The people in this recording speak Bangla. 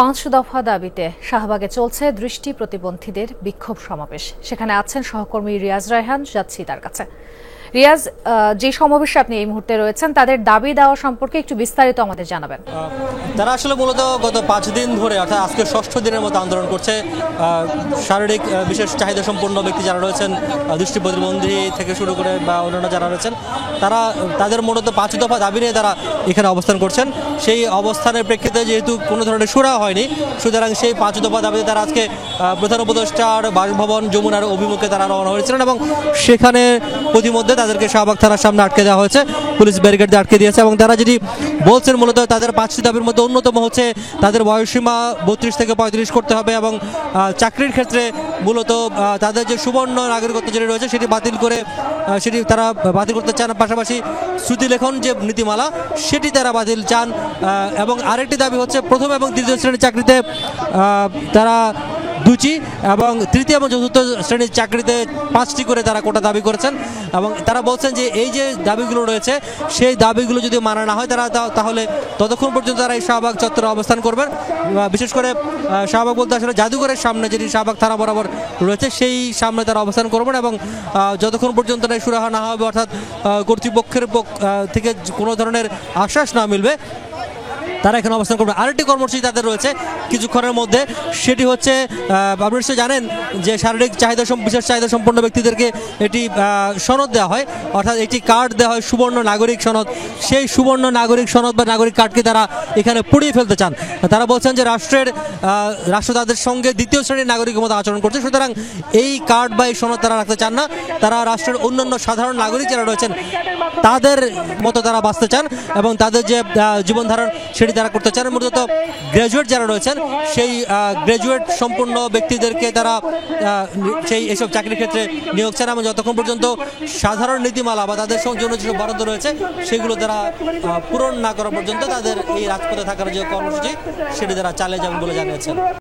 পাঁচ দফা দাবিতে শাহবাগে চলছে দৃষ্টি প্রতিবন্ধীদের বিক্ষোভ সমাবেশ। সেখানে আছেন সহকর্মী রিয়াজ রায়হান, যাচ্ছি তার কাছে। রিয়াজ, যে সমাবেশে আপনি এই মুহূর্তে রয়েছেন, তাদের দাবি দেওয়া সম্পর্কে একটু বিস্তারিত আমাদের জানাবেন। তারা আসলে মূলত গত 5 দিন ধরে, অর্থাৎ আজকে 6ষ্ঠ দিনের মতো আন্দোলন করছে। শারীরিক বিশেষ চাহিদা সম্পন্ন ব্যক্তি যারা রয়েছেন, দৃষ্টি প্রতিবন্ধী থেকে শুরু করে বা অন্যান্য যারা রয়েছেন, তারা তাদের মূলত 5 দফা দাবি নিয়ে তারা এখানে অবস্থান করছেন। সেই অবস্থানের প্রেক্ষিতে যেহেতু কোনো ধরনের সুরা হয়নি, সুতরাং সেই 5 দফা দাবিতে তারা আজকে প্রধান উপদেষ্টার বাসভবন যমুনার অভিমুখে তারা রওনা হয়েছিলেন এবং সেখানে প্রতিমধ্যে তাদেরকে শাহবাগ থানার সামনে আটকে দেওয়া হয়েছে, পুলিশ ব্যারিকেড দিয়ে আটকে দিয়েছে। এবং তারা যেটি বলছেন, মূলত তাদের 5টি দাবির মধ্যে অন্যতম হচ্ছে তাদের বয়সসীমা 32 থেকে 35 করতে হবে এবং চাকরির ক্ষেত্রে মূলত তাদের যে সুবর্ণ নাগরিকত্ব যেটি রয়েছে সেটি তারা বাতিল করতে চান। পাশাপাশি শ্রুতিলেখন যে নীতিমালা সেটি তারা বাতিল চান। এবং আরেকটি দাবি হচ্ছে প্রথম এবং দ্বিতীয় শ্রেণীর চাকরিতে তারা 2টি এবং তৃতীয় এবং চতুর্থ শ্রেণীর চাকরিতে 5টি করে তারা কোটা দাবি করেছেন। এবং তারা বলছেন যে এই যে দাবিগুলো রয়েছে সেই দাবিগুলো যদি মানা না হয় তাহলে ততক্ষণ পর্যন্ত তারা এই শাহবাগ চত্বরে অবস্থান করবেন। বিশেষ করে শাহবাগ বলতে আসলে জাদুঘরের সামনে যেটি শাহবাগ থানা বরাবর রয়েছে সেই সামনে তারা অবস্থান করবেন এবং যতক্ষণ পর্যন্ত সুরাহা না হবে, অর্থাৎ কর্তৃপক্ষের থেকে কোনো ধরনের আশ্বাস না মিলবে, তারা এখানে অবস্থান করবে। আরেকটি কর্মসূচি তাদের রয়েছে কিছুক্ষণের মধ্যে, সেটি হচ্ছে আপনারা নিশ্চয়ই জানেন যে শারীরিক বিশেষ চাহিদা সম্পন্ন ব্যক্তিদেরকে এটি সনদ দেওয়া হয়, অর্থাৎ একটি কার্ড দেওয়া হয়, সুবর্ণ নাগরিক সনদ। সেই সুবর্ণ নাগরিক সনদ বা নাগরিক কার্ডকে তারা এখানে পুড়িয়ে ফেলতে চান। তারা বলছেন যে রাষ্ট্র তাদের সঙ্গে দ্বিতীয় শ্রেণীর নাগরিকের মতো আচরণ করছে, সুতরাং এই কার্ড বা এই সনদ তারা রাখতে চান না। তারা রাষ্ট্রের অন্যান্য সাধারণ নাগরিক যারা রয়েছেন তাদের মতো তারা বাঁচতে চান এবং তাদের যে জীবনধারণ সেটি তারা করতে চান। মূলত গ্র্যাজুয়েট যারা রয়েছেন সেই গ্র্যাজুয়েট সম্পূর্ণ ব্যক্তিদেরকে তারা এইসব চাকরির ক্ষেত্রে নিয়োগ চান এবং যতক্ষণ পর্যন্ত সাধারণ নীতিমালা বা তাদের জন্য যেসব বরাদ্দ রয়েছে সেগুলো তারা পূরণ না করা পর্যন্ত তাদের এই রাজপথে থাকার যে কর্মসূচি সেটি তারা চালিয়ে যাবেন বলে জানিয়েছেন।